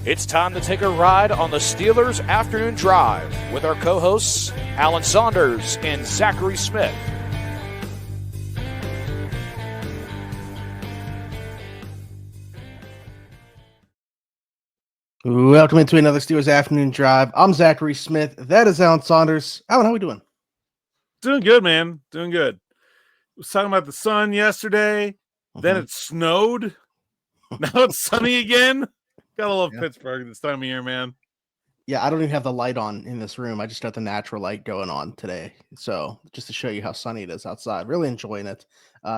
It's time to take a ride on the Steelers Afternoon Drive with our co-hosts, Aaron Saunders and Zachary Smith. Welcome into another Steelers Afternoon Drive. I'm Zachary Smith. That is Aaron Saunders. Alan, how are we doing? Doing good, man. Doing good. Was talking about the sun yesterday. Then it snowed. Now it's sunny again. Gotta love Pittsburgh this time of year, man. Yeah, I don't even have the light on in this room. I just got the natural light going on today. So just to show you how sunny it is outside. Really enjoying it.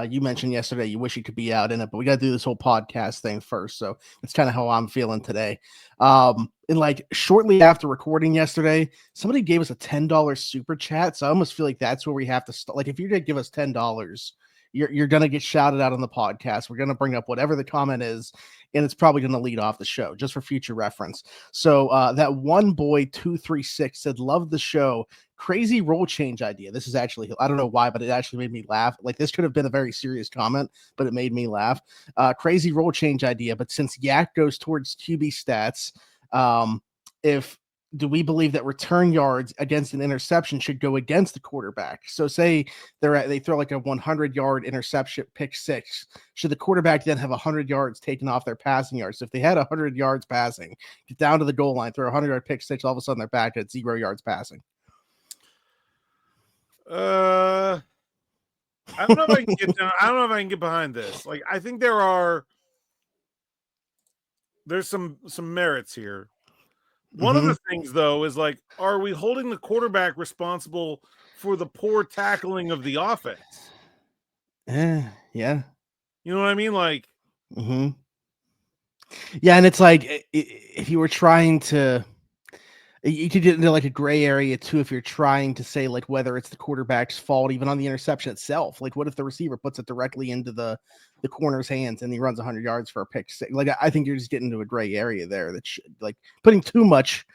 You mentioned yesterday you wish you could be out in it, but we got to do this whole podcast thing first. So it's kind of how I'm feeling today. And like shortly after recording yesterday, somebody gave us a $10 super chat. So I almost feel like that's where we have to start. Like if you're going to give us $10, you're going to get shouted out on the podcast. We're going to bring up whatever the comment is, and it's probably going to lead off the show just for future reference. So that one boy 236 said, love the show. Crazy role change idea. This is actually, I don't know why, but it actually made me laugh. Like this could have been a very serious comment, but it made me laugh. Crazy role change idea. But since Yak goes towards QB stats, do we believe that return yards against an interception should go against the quarterback? So say they throw like a 100-yard interception, pick six. Should the quarterback then have 100 yards taken off their passing yards? So if they had 100 yards passing, get down to the goal line, throw a 100-yard pick six, all of a sudden they're back at 0 yards passing. I don't know if I can get down. I don't know if I can get behind this. Like I think there's some merits here. One of the things, though, is like, are we holding the quarterback responsible for the poor tackling of the offense? Yeah. You know what I mean? Like, yeah, and it's like if you were trying to, you could get into like a gray area too if you're trying to say like whether it's the quarterback's fault, even on the interception itself. Like, what if the receiver puts it directly into the corner's hands and he runs 100 yards for a pick six? Like, I think you're just getting into a gray area there that like putting too much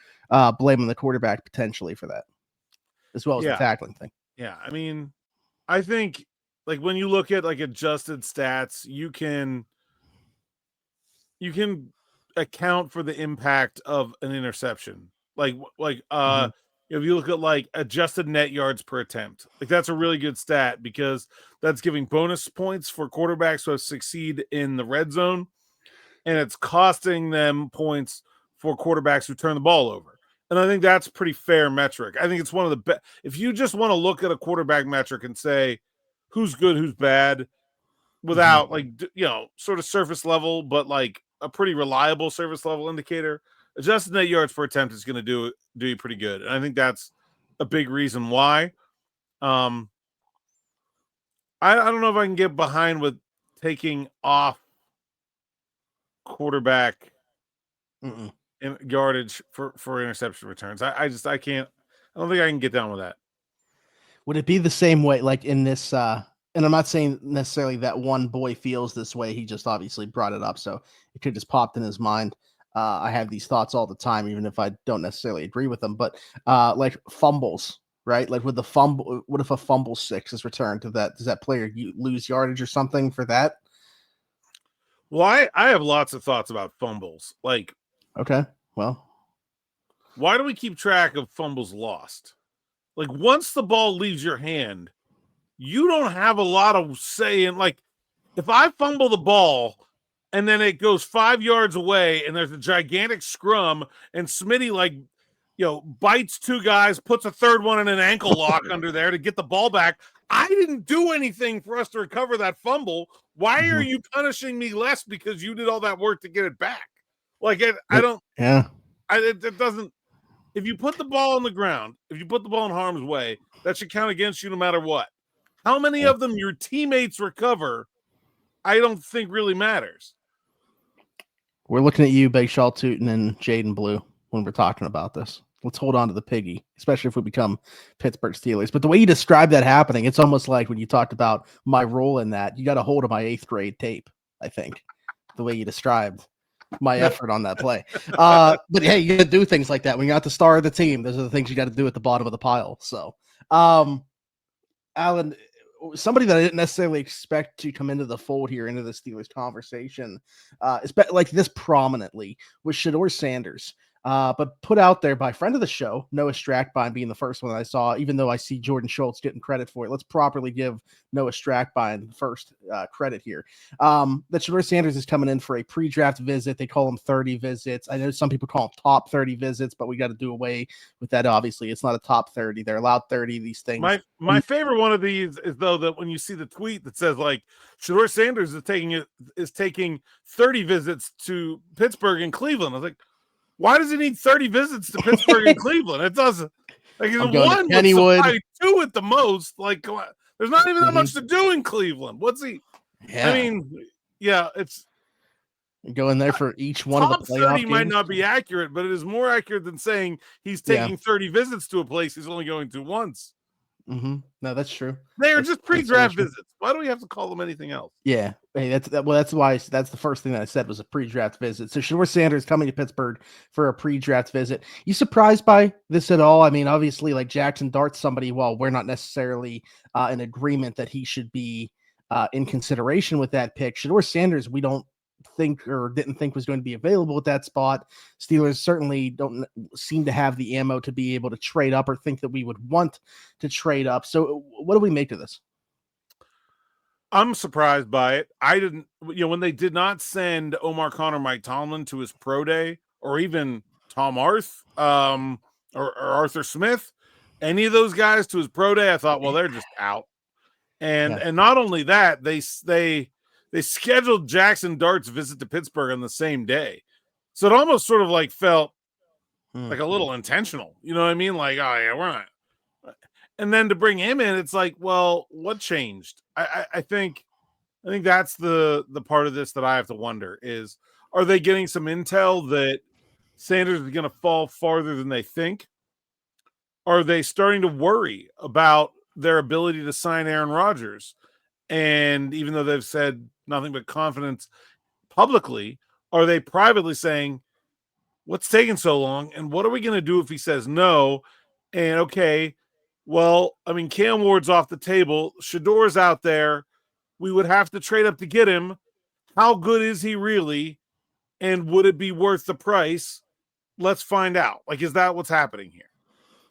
blame on the quarterback potentially for that, as well as the tackling thing. Yeah, I mean, I think like when you look at like adjusted stats, you can account for the impact of an interception. Like if you look at like adjusted net yards per attempt, like that's a really good stat because that's giving bonus points for quarterbacks who succeed in the red zone, and it's costing them points for quarterbacks who turn the ball over. And I think that's a pretty fair metric. I think it's one of the best. If you just want to look at a quarterback metric and say who's good, who's bad, without like sort of surface level, but like a pretty reliable surface level indicator, adjusted net yards per attempt is going to do you pretty good. And I think that's a big reason why. I don't know if I can get behind with taking off quarterback in yardage for interception returns. I can't. I don't think I can get down with that. Would it be the same way like in this and I'm not saying necessarily that one boy feels this way. He just obviously brought it up, so it could just popped in his mind. I have these thoughts all the time, even if I don't necessarily agree with them. But like fumbles, right? Like with the fumble, what if a fumble six is returned to that? Does that player lose yardage or something for that? Well, I have lots of thoughts about fumbles. Like, okay, well, why do we keep track of fumbles lost? Like once the ball leaves your hand, you don't have a lot of say in. Like, if I fumble the ball and then it goes 5 yards away and there's a gigantic scrum and Smitty bites two guys, puts a third one in an ankle lock under there to get the ball back. I didn't do anything for us to recover that fumble. Why are you punishing me less because you did all that work to get it back? Like it doesn't. If you put the ball on the ground, if you put the ball in harm's way, that should count against you no matter what. How many of them your teammates recover, I don't think really matters. We're looking at you, Big Shaw Tootin and Jaden Blue, when we're talking about this. Let's hold on to the piggy, especially if we become Pittsburgh Steelers. But the way you describe that happening, it's almost like when you talked about my role in that, you got a hold of my 8th grade tape, I think, the way you described my effort on that play. But hey, you got to do things like that. When you're not the star of the team, those are the things you got to do at the bottom of the pile. So, Alan, somebody that I didn't necessarily expect to come into the fold here, into the Steelers conversation, like this prominently, was Shedeur Sanders. But put out there by friend of the show, Noah Strackbine being the first one that I saw, even though I see Jordan Schultz getting credit for it. Let's properly give Noah Strackbine first credit here. That Shedeur Sanders is coming in for a pre-draft visit. They call them 30 visits. I know some people call them top 30 visits, but we got to do away with that. Obviously, it's not a top 30. They're allowed 30 of these things. My favorite one of these is, though, that when you see the tweet that says, like, Shedeur Sanders is taking 30 visits to Pittsburgh and Cleveland. I was like, why does he need 30 visits to Pittsburgh and Cleveland? It doesn't. Like, one would supply 2 at the most. Like, there's not even that much to do in Cleveland. What's he? Yeah. I mean, yeah, it's going there for each one of the playoff 30 games. might not be accurate, but it is more accurate than saying he's taking 30 visits to a place he's only going to once. No, that's true. They are just pre-draft visits. Why do we have to call them anything else? Yeah, hey, that's why that's the first thing that I said was a pre-draft visit. So Shedeur Sanders coming to Pittsburgh for a pre-draft visit. You surprised by this at all? I mean, obviously, like Jackson Dart's somebody. Well, we're not necessarily in agreement that he should be in consideration with that pick. Shedeur Sanders, we don't think or didn't think was going to be available at that spot. Steelers certainly don't seem to have the ammo to be able to trade up or think that we would want to trade up. So what do we make of this? I'm surprised by it. I didn't, when they did not send Omar Khan or Mike Tomlin to his pro day, or even Tom Arth or Arthur Smith, any of those guys to his pro day, I thought, well, they're just out. And not only that, they scheduled Jackson Dart's visit to Pittsburgh on the same day. So it almost sort of like felt like a little intentional. You know what I mean? Like, oh yeah, we're not. And then to bring him in, it's like, well, what changed? I think that's the part of this that I have to wonder is, are they getting some intel that Sanders is going to fall farther than they think? Are they starting to worry about their ability to sign Aaron Rodgers? And even though they've said nothing but confidence publicly, are they privately saying, what's taking so long? And what are we going to do if he says no? And okay, well, I mean, Cam Ward's off the table. Shedeur's out there. We would have to trade up to get him. How good is he really? And would it be worth the price? Let's find out. Like, is that what's happening here?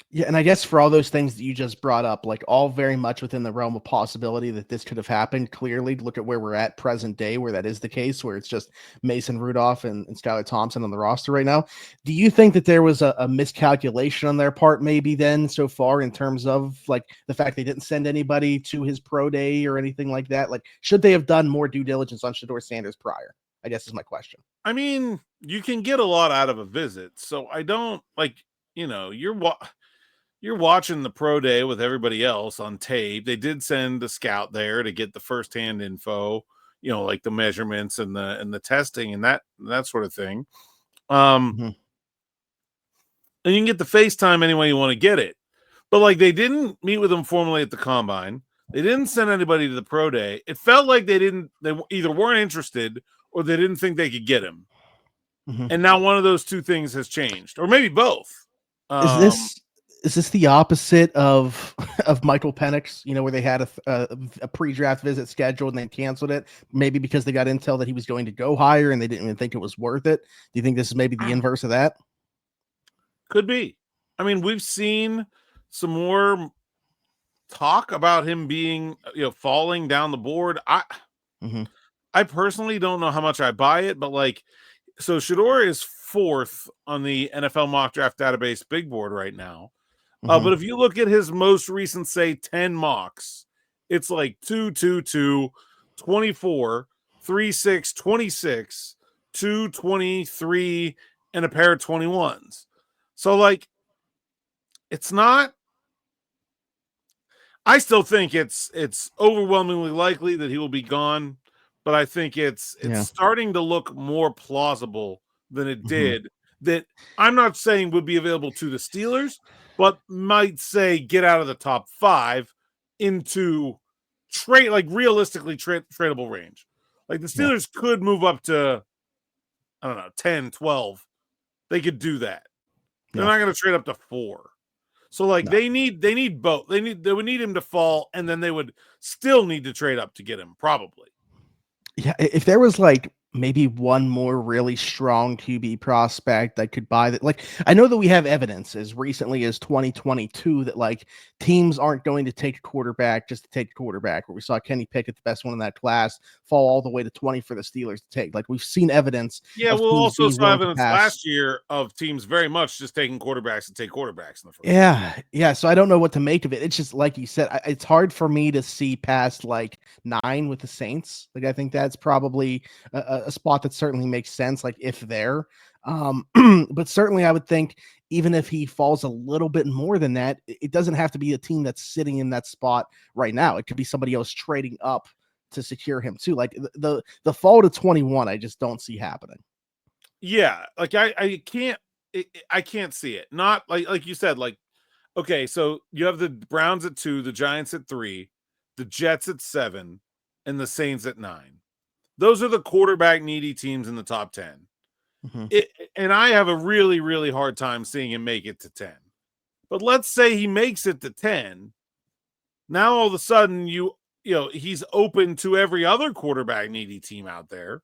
Yeah, and I guess for all those things that you just brought up, like all very much within the realm of possibility that this could have happened. Clearly, look at where we're at present day, where that is the case, where it's just Mason Rudolph and Skylar Thompson on the roster right now. Do you think that there was a miscalculation on their part maybe then so far in terms of like the fact they didn't send anybody to his pro day or anything like that? Like, should they have done more due diligence on Shedeur Sanders prior? I guess is my question. I mean, you can get a lot out of a visit. So I don't you're watching the pro day with everybody else on tape. They did send a scout there to get the firsthand info, like the measurements and the testing and that sort of thing. And you can get the FaceTime any way you want to get it. But like, they didn't meet with them formally at the combine. They didn't send anybody to the pro day. It felt like they either weren't interested or they didn't think they could get him. And now one of those two things has changed, or maybe both. Is this the opposite of Michael Penix, where they had a pre-draft visit scheduled and they canceled it, maybe because they got intel that he was going to go higher and they didn't even think it was worth it? Do you think this is maybe the inverse of that? Could be. I mean, we've seen some more talk about him being, falling down the board. I personally don't know how much I buy it, but so Shedeur is 4th on the NFL mock draft database big board right now. But if you look at his most recent, say, 10 mocks, it's like 2, 2, 2, 24, 3, 6, 26, 2, 23, and a pair of 21s. So, it's not. I still think it's overwhelmingly likely that he will be gone, but I think it's starting to look more plausible than it did. That I'm not saying would be available to the Steelers, but might say get out of the top 5 into trade, realistically tradable range. Like the Steelers could move up to, I don't know, 10, 12. They could do that. They're not going to trade up to 4. So like No. they need both. They would need him to fall, and then they would still need to trade up to get him, probably. Yeah, if there was like maybe one more really strong QB prospect that could buy that, like I know that we have evidence as recently as 2022 that like teams aren't going to take a quarterback just to take a quarterback. Where we saw Kenny Pickett, the best one in that class, fall all the way to 20 for the Steelers to take. Like we've seen evidence. Yeah, Of we'll teams also being saw willing to evidence pass. last year of teams very much just taking quarterbacks and take quarterbacks in the first. Yeah. So I don't know what to make of it. It's just like you said, it's hard for me to see past like 9 with the Saints. Like I think that's probably a spot that certainly makes sense. Like if there, but certainly I would think even if he falls a little bit more than that, it doesn't have to be a team that's sitting in that spot right now. It could be somebody else trading up to secure him too. Like the fall to 21, I just don't see happening. Yeah, like I can't see it. Not like you said, like, okay, so you have the Browns at 2, the Giants at 3, the Jets at 7, and the Saints at 9. Those are the quarterback needy teams in the top 10. Mhm. And I have a really, really hard time seeing him make it to 10. But let's say he makes it to 10. Now all of a sudden you know he's open to every other quarterback needy team out there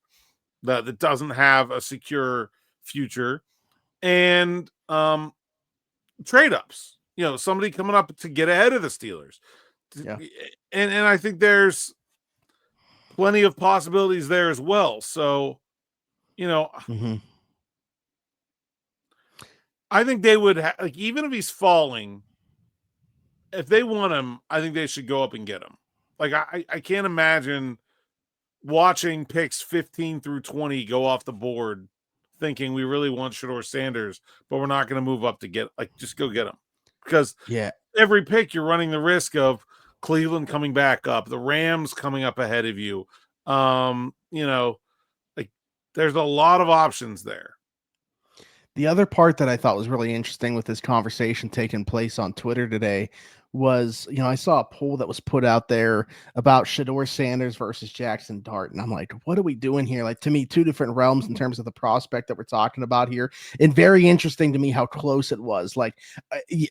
that doesn't have a secure future, and trade ups. You know, somebody coming up to get ahead of the Steelers. Yeah. And I think there's plenty of possibilities there as well. So, you know, Mm-hmm. I think they would like, even if he's falling, if they want him, I think they should go up and get him. Like I can't imagine watching picks 15 through 20 go off the board thinking we really want Shedeur Sanders, but we're not going to move up to get, like, just go get him. Because every pick you're running the risk of Cleveland coming back up, the Rams coming up ahead of you. You know, like there's a lot of options there. The other part that I thought was really interesting with this conversation taking place on Twitter today was, I saw a poll that was put out there about Shedeur Sanders versus Jackson Dart. And I'm like, what are we doing here? Like, to me, 2 different realms in terms of the prospect that we're talking about here. And very interesting to me how close it was. Like,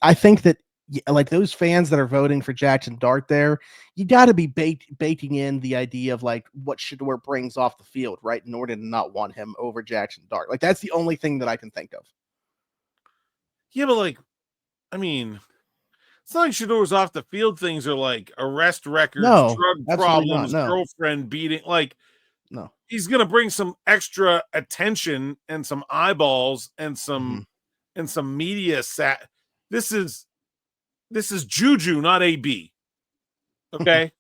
I think that, like, those fans that are voting for Jackson Dart there, you got to be baking in the idea of like what Shedeur brings off the field, right? In order to not want him over Jackson Dart. Like, that's the only thing that I can think of. Yeah, but like, I mean, it's not like Shedeur's off the field things are like arrest records, drug problems, girlfriend beating. Like, no, he's gonna bring some extra attention and some eyeballs and some media sat. This is Juju, not AB. Okay,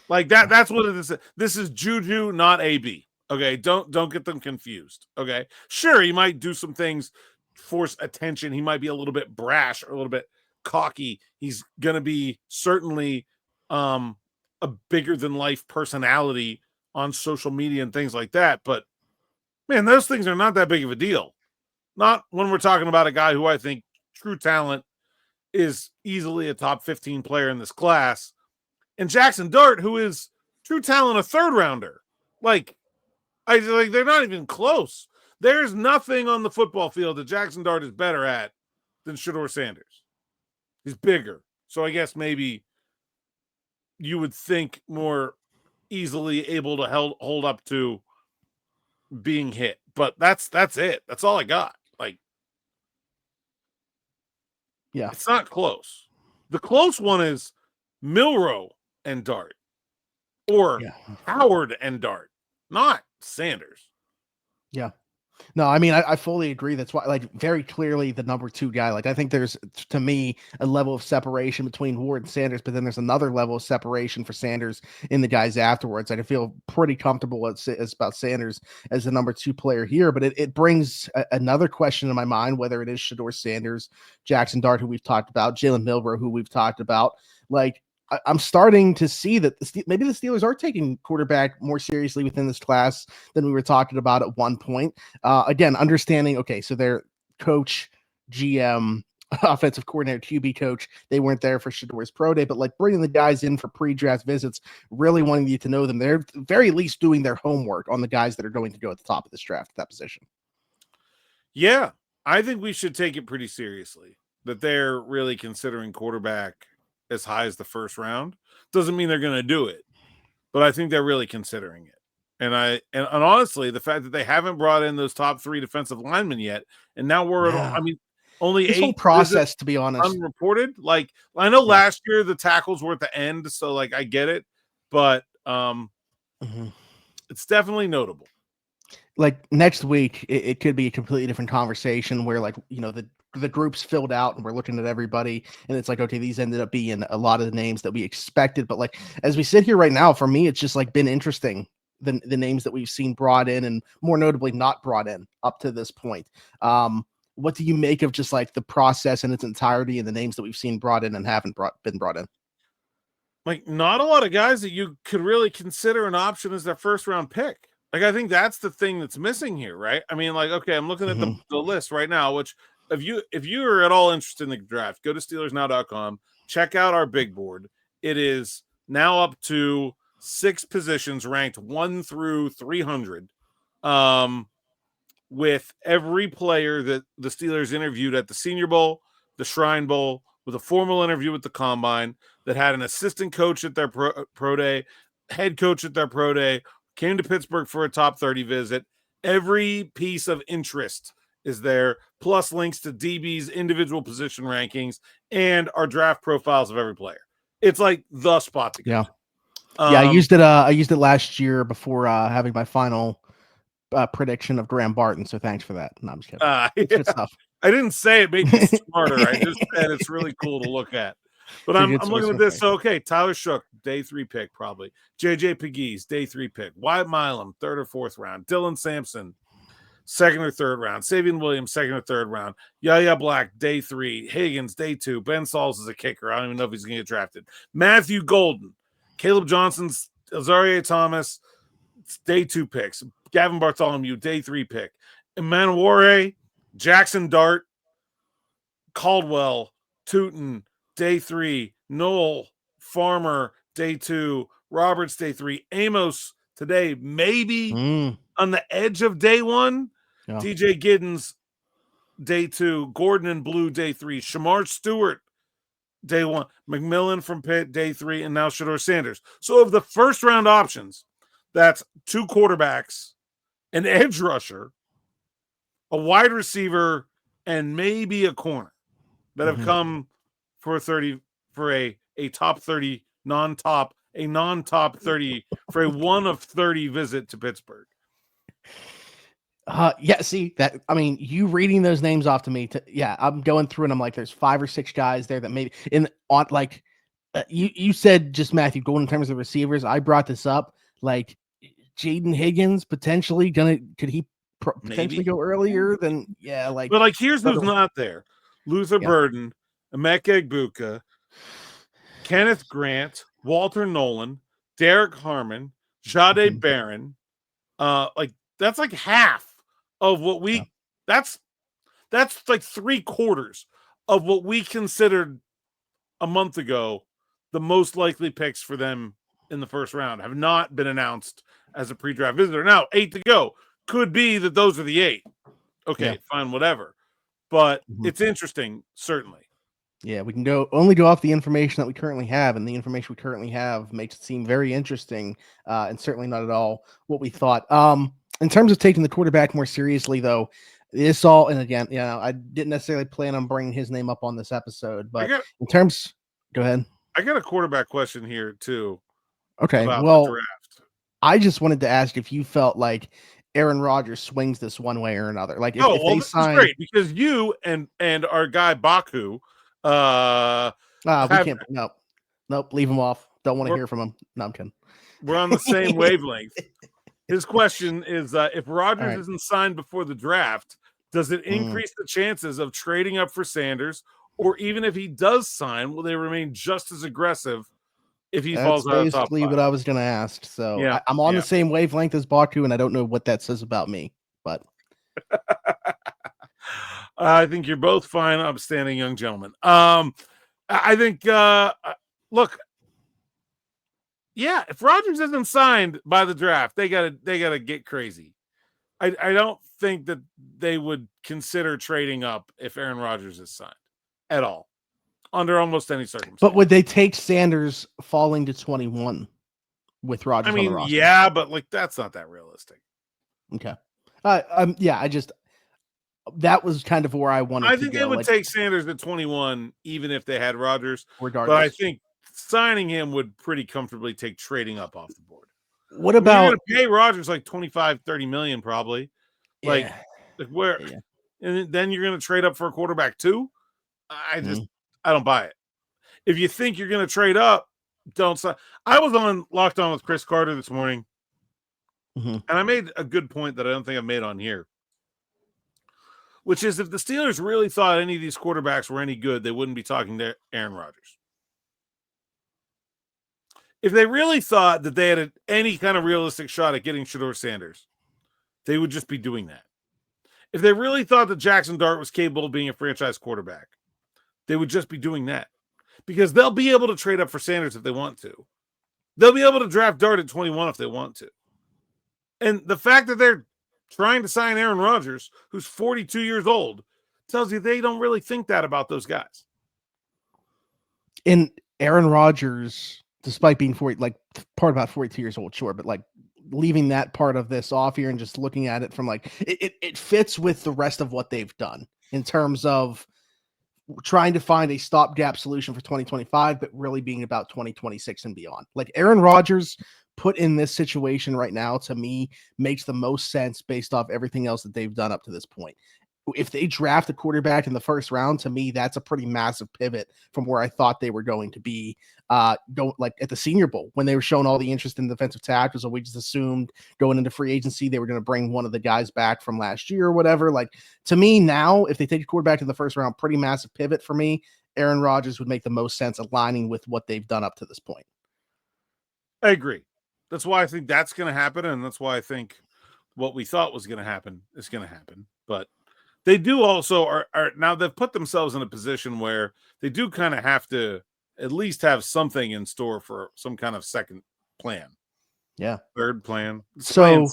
like that. That's what it is. This is Juju, not AB. Okay, don't get them confused. Okay, sure, he might do some things, force attention. He might be a little bit brash or a little bit cocky. He's gonna be certainly a bigger than life personality on social media and things like that. But man, those things are not that big of a deal. Not when we're talking about a guy who I think true talent is easily a top 15 player in this class, and Jackson Dart, who is true talent, a 3rd rounder. Like they're not even close. There's nothing on the football field that Jackson Dart is better at than Shedeur Sanders. He's bigger. So I guess maybe you would think more easily able to hold up to being hit. But that's it. That's all I got. Like, yeah, it's not close. The close one is Milroe and Dart, or Howard and Dart, not Sanders. Yeah. No, I mean, I fully agree. That's why, like, very clearly the number 2 guy. Like, I think there's, to me, a level of separation between Ward and Sanders, but then there's another level of separation for Sanders in the guys afterwards. I feel pretty comfortable as about Sanders as the number 2 player here, but it brings another question in my mind, whether it is Shedeur Sanders, Jackson Dart, who we've talked about, Jalen Milroe, who we've talked about. Like, I'm starting to see that maybe the Steelers are taking quarterback more seriously within this class than we were talking about at one point. Again, understanding, okay, so their coach, GM, offensive coordinator, QB coach, they weren't there for Shedeur's pro day, but like bringing the guys in for pre-draft visits, really wanting you to know them. They're very least doing their homework on the guys that are going to go at the top of this draft at that position. Yeah, I think we should take it pretty seriously. that they're really considering quarterback as high as the first round. Doesn't mean they're going to do it, but I think they're really considering it. And honestly, the fact that they haven't brought in those top 3 defensive linemen yet, and now only this 8 whole process, to be honest, unreported. Like, I know last year the tackles were at the end, so like I get it, but it's definitely notable. Like next week, it could be a completely different conversation where, like, the group's filled out and we're looking at everybody, and it's like, okay, these ended up being a lot of the names that we expected. But like, as we sit here right now, for me, it's just like been interesting. The names that we've seen brought in, and more notably not brought in up to this point. What do you make of just like the process in its entirety and the names that we've seen brought in and haven't been brought in? Like, not a lot of guys that you could really consider an option as their first round pick. Like, I think that's the thing that's missing here, right? I mean, like, okay, I'm looking at the list right now, which if you are at all interested in the draft, go to SteelersNow.com, check out our big board. It is now up to 6 positions ranked 1 through 300, with every player that the Steelers interviewed at the Senior Bowl, the Shrine Bowl, with a formal interview with the Combine, that had an assistant coach at their pro day, head coach at their pro day, came to Pittsburgh for a top 30 visit. Every piece of interest is there, plus links to DB's individual position rankings and our draft profiles of every player. It's like the spot to go. Yeah. I used it. I used it last year before having my final prediction of Graham Barton. So thanks for that. No, I'm just kidding. Good stuff. I didn't say it made me smarter. I just said it's really cool to look at. But I'm looking at this. So, okay, Tyler Shook, day 3 pick probably. JJ Pegues, day 3 pick. Wyatt Milam, 3rd or 4th round. Dylan Sampson, 2nd or 3rd round. Savion Williams, 2nd or 3rd round. Yahya Black, day 3. Higgins, day 2. Ben Sauls is a kicker. I don't even know if he's going to get drafted. Matthew Golden, Caleb Johnson's, Azaria Thomas, day 2 picks. Gavin Bartholomew, day 3 pick. Emmanuel, Jackson Dart, Caldwell, Tootin, day 3. Noel Farmer, day 2. Roberts, day 3. Amos today, maybe on the edge of day 1. Yeah. DJ Giddens, day 2. Gordon and Blue, day 3. Shamar Stewart, day 1. McMillan from Pitt, day 3. And now Shedeur Sanders. So of the first round options, that's 2 quarterbacks, an edge rusher, a wide receiver, and maybe a corner that have come for a top 30 non-top 30 for a 1 of 30 visit to Pittsburgh. See that, I mean, you reading those names off to me, I'm going through and I'm like, there's 5 or 6 guys there that maybe you said just Matthew Golden in terms of receivers. I brought this up, like Jaden Higgins potentially could he potentially go earlier than but like here's who's not there: Luther Burden, Emeka Egbuka, Kenneth Grant, Walter Nolan, Derek Harmon, Jade Barron. Like that's like half of what we that's like 3/4 of what we considered a month ago the most likely picks for them in the first round have not been announced as a pre-draft visitor. Now 8 to go. Could be that those are the 8. Okay, fine, whatever. But it's interesting, certainly. Yeah, we can only go off the information that we currently have, and the information we currently have makes it seem very interesting, and certainly not at all what we thought. In terms of taking the quarterback more seriously, though, this all, and again, I didn't necessarily plan on bringing his name up on this episode, but go ahead. I got a quarterback question here too. Okay, well, the draft. I just wanted to ask if you felt like Aaron Rodgers swings this one way or another. Like, if they sign, great, because you and our guy Baku, we can't. Nope, leave him off. Don't want to hear from him. No, I'm kidding. We're on the same wavelength. His question is: if Rodgers isn't signed before the draft, does it increase the chances of trading up for Sanders, or even if he does sign, will they remain just as aggressive? If he falls out of top 5. Basically what I was going to ask. So I'm on the same wavelength as Baku, and I don't know what that says about me, but I think you're both fine, upstanding young gentlemen. I think, look, if Rodgers isn't signed by the draft, they gotta get crazy. I don't think that they would consider trading up if Aaron Rodgers is signed. at all under almost any circumstance. But would they take Sanders falling to 21 with Rodgers on the roster? Yeah, but like that's not that realistic. Okay. That was kind of where I wanted to go. I think they would take Sanders at 21, even if they had Rodgers. Regardless. But I think signing him would pretty comfortably take trading up off the board. What about you're going to pay Rodgers like 25, 30 million probably? Like where? Yeah. And then you're going to trade up for a quarterback too? I don't buy it. If you think you're going to trade up, don't sign. I was on Locked On with Chris Carter this morning, and I made a good point that I don't think I've made on here, which is if the Steelers really thought any of these quarterbacks were any good, they wouldn't be talking to Aaron Rodgers. If they really thought that they had any kind of realistic shot at getting Shedeur Sanders, they would just be doing that. If they really thought that Jackson Dart was capable of being a franchise quarterback, they would just be doing that. Because they'll be able to trade up for Sanders if they want to. They'll be able to draft Dart at 21 if they want to. And the fact that they're trying to sign Aaron Rodgers, who's 42 years old, tells you they don't really think that about those guys. And Aaron Rodgers, despite being part about 42 years old, sure, but like leaving that part of this off here and just looking at it from like it fits with the rest of what they've done in terms of trying to find a stopgap solution for 2025, but really being about 2026 and beyond. Like Aaron Rodgers put in this situation right now, to me, makes the most sense based off everything else that they've done up to this point. If they draft a quarterback in the first round, to me, that's a pretty massive pivot from where I thought they were going to be like at the Senior Bowl when they were showing all the interest in defensive tackles. And we just assumed going into free agency, they were going to bring one of the guys back from last year or whatever. Like to me now, if they take a quarterback in the first round, pretty massive pivot for me. Aaron Rodgers would make the most sense aligning with what they've done up to this point. I agree. That's why I think that's going to happen. And that's why I think what we thought was going to happen is going to happen. But they do also are now they've put themselves in a position where they do kind of have to at least have something in store for some kind of second plan. Yeah. Third plan. So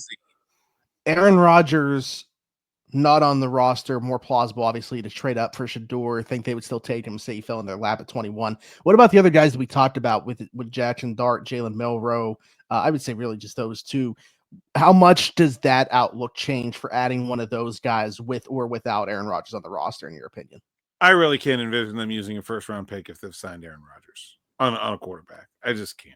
Aaron Rodgers not on the roster, more plausible, obviously, to trade up for Shedeur. Think they would still take him, say he fell in their lap at 21. What about the other guys that we talked about with Jackson Dart, Jalen Milroe? I would say really just those two. How much does that outlook change for adding one of those guys with or without Aaron Rodgers on the roster, in your opinion? I really can't envision them using a first-round pick if they've signed Aaron Rodgers on a quarterback. I just can't.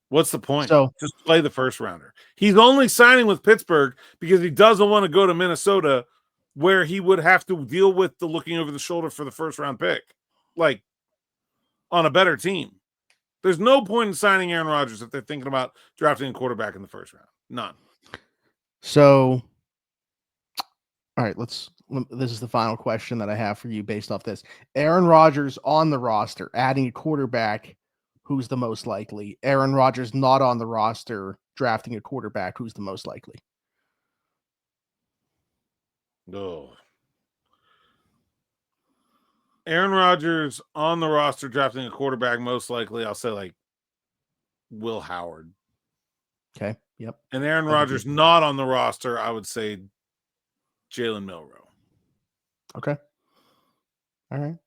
What's the point? So just play the first-rounder. He's only signing with Pittsburgh because he doesn't want to go to Minnesota where he would have to deal with the looking over the shoulder for the first-round pick, like on a better team. There's no point in signing Aaron Rodgers if they're thinking about drafting a quarterback in the first round. None. So, all right, this is the final question that I have for you based off this. Aaron Rodgers on the roster, adding a quarterback, who's the most likely? Aaron Rodgers not on the roster, drafting a quarterback, who's the most likely? Oh. Aaron Rodgers on the roster drafting a quarterback, most likely, I'll say like Will Howard. Okay. Yep. And Aaron Rodgers not on the roster, I would say Jalen Milroe. Okay. All right.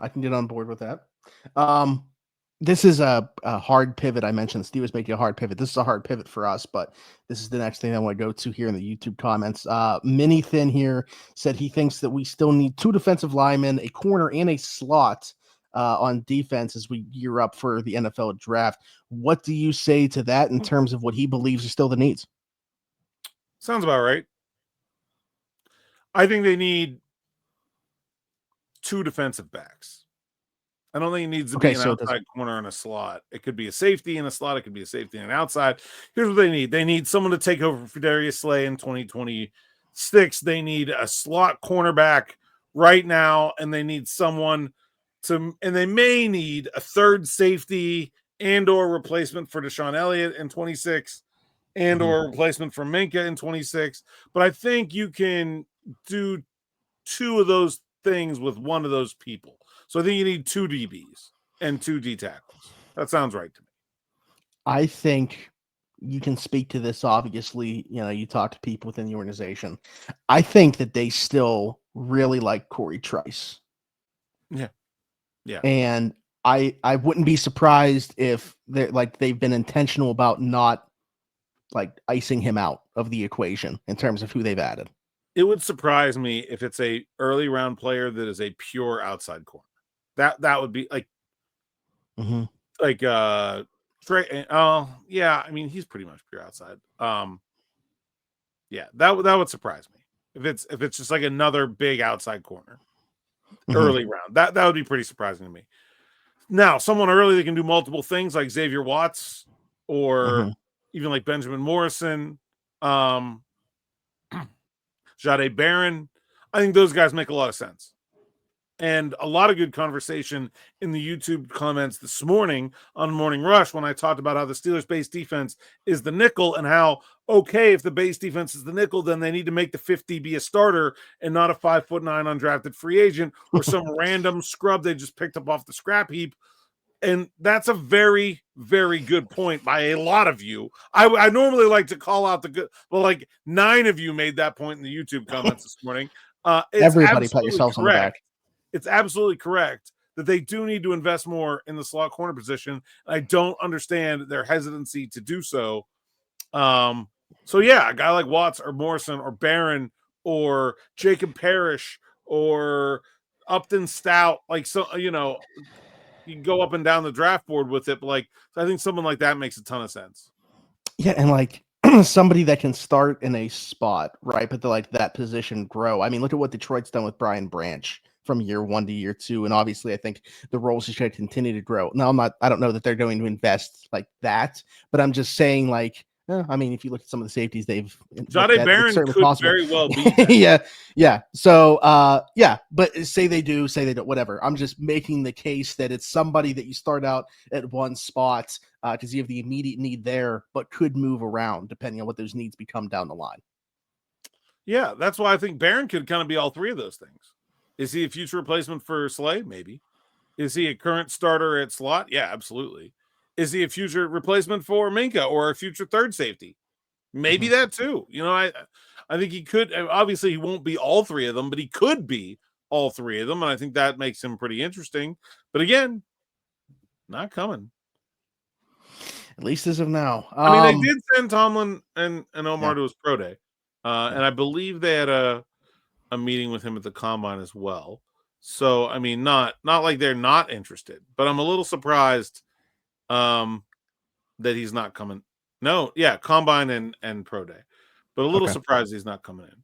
I can get on board with that. This is a hard pivot. I mentioned Steve was making a hard pivot. This is a hard pivot for us, but this is the next thing I want to go to here in the YouTube comments. Mini Thin here said he thinks that we still need 2 defensive linemen, a corner, and a slot on defense as we gear up for the NFL draft. What do you say to that in terms of what he believes are still the needs? Sounds about right. I think they need 2 defensive backs. I don't think it needs to be an outside corner and a slot. It could be a safety and a slot. It could be a safety and an outside. Here's what they need. They need someone to take over for Darius Slay in 2026. They need a slot cornerback right now, and they need someone and they may need a third safety and or replacement for Deshaun Elliott in 26 and or replacement for Minka in 26. But I think you can do 2 of those things with one of those people. So I think you need 2 DBs and 2 D tackles. That sounds right to me. I think you can speak to this. Obviously, you talk to people within the organization. I think that they still really like Corey Trice. Yeah. And I wouldn't be surprised if they've been intentional about not like icing him out of the equation in terms of who they've added. It would surprise me if it's a early round player that is a pure outside corner. That would be like Trey. Oh yeah, I mean he's pretty much pure outside. Yeah, that would surprise me if it's just like another big outside corner early round. That would be pretty surprising to me. Now, someone early that can do multiple things like Xavier Watts or even like Benjamin Morrison, Jade Barron. I think those guys make a lot of sense. And a lot of good conversation in the YouTube comments this morning on Morning Rush when I talked about how the Steelers' base defense is the nickel and how, okay, if the base defense is the nickel, then they need to make the 50 be a starter and not a 5'9" undrafted free agent or some random scrub they just picked up off the scrap heap. And that's a very, very good point by a lot of you. I normally like to call out the good, but like 9 of you made that point in the YouTube comments this morning. Everybody pat yourselves on the back. It's absolutely correct that they do need to invest more in the slot corner position. I don't understand their hesitancy to do so. So yeah, a guy like Watts or Morrison or Barron or Jacob Parrish or Upton Stout, like, so, you know, you can go up and down the draft board with it, but like, I think someone like that makes a ton of sense. Yeah, and like somebody that can start in a spot, right? But like that position grow. I mean, look at what Detroit's done with Brian Branch from year 1 to year 2, and obviously, I think the roles should continue to grow. Now, I don't know that they're going to invest like that, but I'm just saying, like, I mean, if you look at some of the safeties they've Jade Barron could possible. Very well be. yeah. So, but say they do, say they don't, whatever. I'm just making the case that it's somebody that you start out at one spot because you have the immediate need there, but could move around depending on what those needs become down the line. Yeah, that's why I think Barron could kind of be all three of those things. Is he a future replacement for Slay? Maybe. Is he a current starter at slot? Yeah, absolutely. Is he a future replacement for Minka or a future third safety? Maybe that too. You know, I think he could. Obviously, he won't be all three of them, but he could be all three of them, and I think that makes him pretty interesting. But again, not coming. At least as of now. I mean, they did send Tomlin and Omar to his pro day, and I believe they had a meeting with him at the combine as well. So, I mean, not like they're not interested, but I'm a little surprised that he's not coming. No, yeah, combine and pro day, but a little surprised he's not coming in.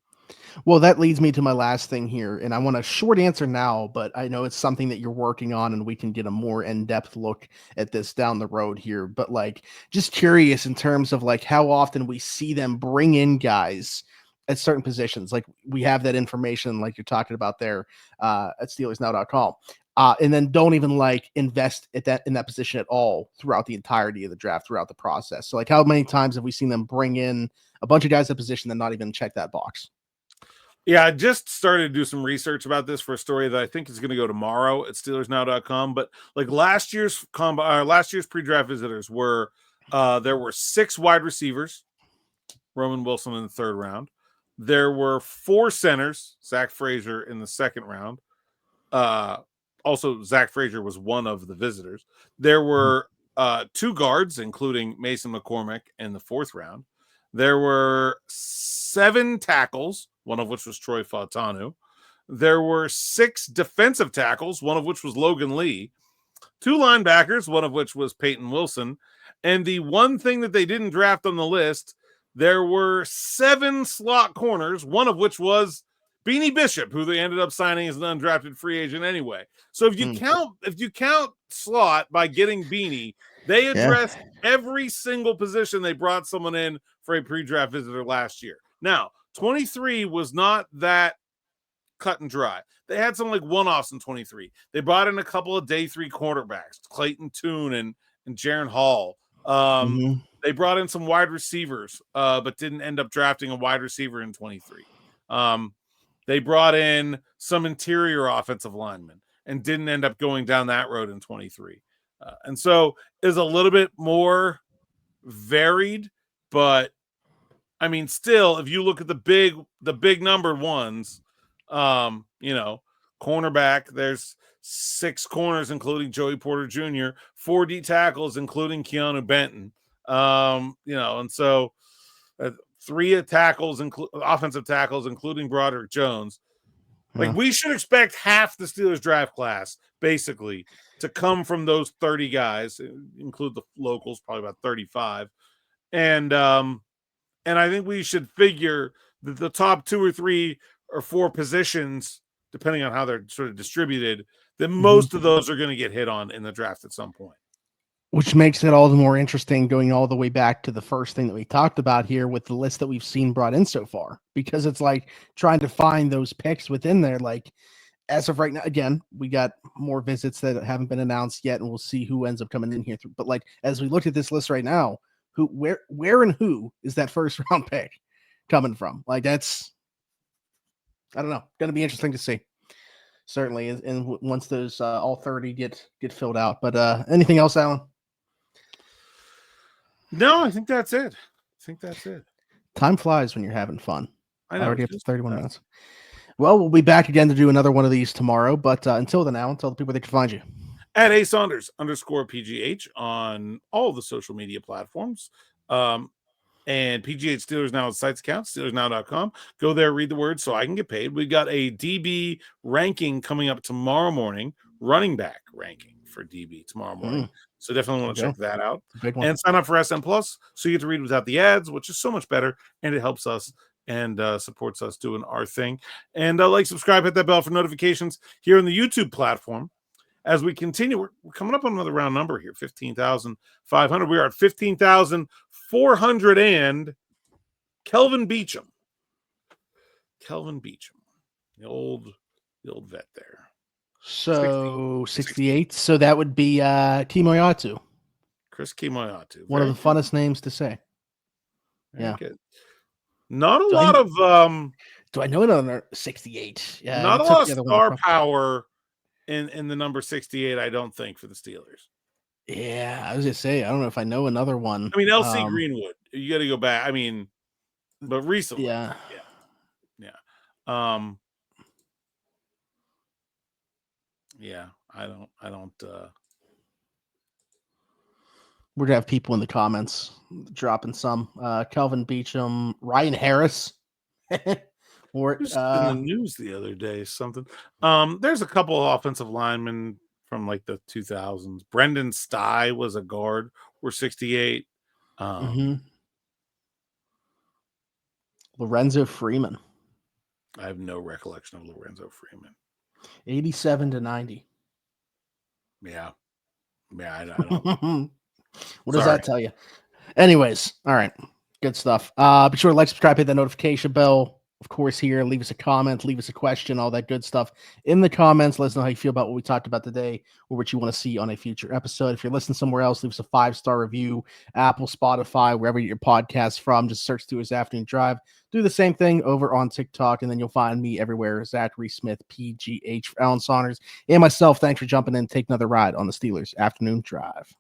Well, that leads me to my last thing here, and I want a short answer now, but I know it's something that you're working on, and we can get a more in-depth look at this down the road here. But like, just curious in terms of like how often we see them bring in guys at certain positions. Like we have that information, like you're talking about there at SteelersNow.com. And then don't even like invest in that position at all throughout the entirety of the draft, throughout the process. So like how many times have we seen them bring in a bunch of guys at position and not even check that box? Yeah, I just started to do some research about this for a story that I think is going to go tomorrow at SteelersNow.com. But like last year's pre-draft visitors were there were 6 wide receivers, Roman Wilson in the 3rd round. There were 4 centers, Zach Frazier in the 2nd round. Also, Zach Frazier was one of the visitors. There were 2 guards, including Mason McCormick in the 4th round. There were 7 tackles, one of which was Troy Fautanu. There were 6 defensive tackles, one of which was Logan Lee. 2 linebackers, one of which was Peyton Wilson. And the one thing that they didn't draft on the list, there were 7 slot corners, one of which was Beanie Bishop, who they ended up signing as an undrafted free agent anyway. So if you count slot by getting Beanie, they addressed every single position. They brought someone in for a pre-draft visitor last year. Now, 23 was not that cut and dry. They had some like one-offs in 23. They brought in a couple of day 3 quarterbacks, Clayton Tune and Jaron Hall. They brought in some wide receivers, but didn't end up drafting a wide receiver in 23. They brought in some interior offensive linemen and didn't end up going down that road in 23. And so is a little bit more varied, but I mean, still, if you look at the big numbered ones, cornerback, there's 6 corners, including Joey Porter Jr., 4 D tackles, including Keanu Benton. And so 3 tackles, offensive tackles, including Broderick Jones. Like, we should expect half the Steelers draft class, basically, to come from those 30 guys, include the locals, probably about 35. And I think we should figure that the top 2 or 3 or 4 positions, depending on how they're sort of distributed, that most of those are going to get hit on in the draft at some point. Which makes it all the more interesting going all the way back to the first thing that we talked about here with the list that we've seen brought in so far, because it's like trying to find those picks within there. Like, as of right now, again, we got more visits that haven't been announced yet, and we'll see who ends up coming in here. But like, as we look at this list right now, where and who is that first round pick coming from? Like, that's, I don't know, going to be interesting to see. Certainly. And once those all 30 get filled out. But anything else, Alan? No, I think that's it. Time flies when you're having fun. I know. Already up to 31 minutes. Well, we'll be back again to do another one of these tomorrow. But until then, Alan, tell the people they can find you. At @Saunders_PGH on all the social media platforms. And PGH Steelers Now sites account, SteelersNow.com. Go there, read the word so I can get paid. We got a DB ranking coming up tomorrow morning, running back ranking for DB tomorrow morning. So definitely want to check that out. And sign up for SM Plus so you get to read without the ads, which is so much better. And it helps us and supports us doing our thing. And like, subscribe, hit that bell for notifications here on the YouTube platform. As we continue, we're coming up on another round number here, 15,500. We are at 15,400 and Kelvin Beachum. The old vet there. So 68. So that would be Kimoyatu. Chris Kimoyatu. One of the funnest names to say. Yeah. Good. Not a lot of do I know another 68? Yeah. Not a lot of star power in the number 68, I don't think, for the Steelers. Yeah, I was gonna say, I don't know if I know another one. I mean, LC Greenwood. You got to go back. I mean, but recently, yeah. I don't. We're gonna have people in the comments dropping some. Kelvin Beachum, Ryan Harris. Or in the news the other day, something. There's a couple of offensive linemen from like the 2000s. Brendan Stye was a guard. We're 68. Lorenzo Freeman. I have no recollection of Lorenzo Freeman. 87-90. Yeah, I don't. What does that tell you? Anyways, all right, good stuff. Be sure to like, subscribe, hit that notification bell. Of course, here, leave us a comment, leave us a question, all that good stuff in the comments. Let us know how you feel about what we talked about today or what you want to see on a future episode. If you're listening somewhere else, leave us a 5-star review, Apple, Spotify, wherever you get your podcasts from. Just search Steelers Afternoon Drive. Do the same thing over on TikTok, and then you'll find me everywhere, Zachary Smith, PGH, for Alan Saunders, and myself. Thanks for jumping in. Take another ride on the Steelers Afternoon Drive.